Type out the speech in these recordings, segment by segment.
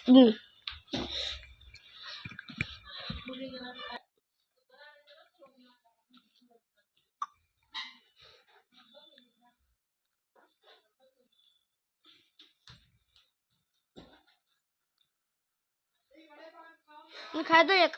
ம் खायचं एक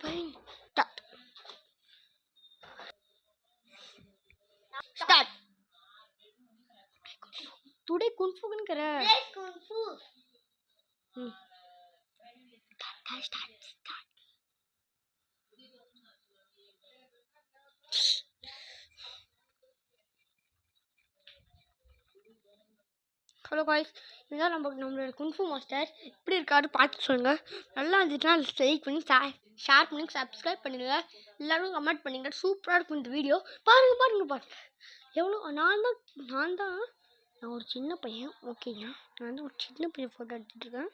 Fine. Start. Today Kung Fu can kara. Yes, Kung Fu. Start. Hello guys, இதுதான் நம்மளோட குன்ஃபு மாஸ்டர். எப்படி இருக்காரு பார்த்து சொல்லுங்கள். நல்லா இருந்துச்சுன்னா லைக் பண்ணி ஷேர் பண்ணி சப்ஸ்கிரைப் பண்ணிடுங்க. எல்லோரும் கமெண்ட் பண்ணிங்க. சூப்பராக இருக்கும் இந்த வீடியோ. பாருங்கள் எவ்வளோ நான் ஒரு சின்ன பையன். ஓகேங்க, நான் வந்து ஒரு சின்ன பையன் ஃபோட்டோ எடுத்துகிட்ருக்கேன்.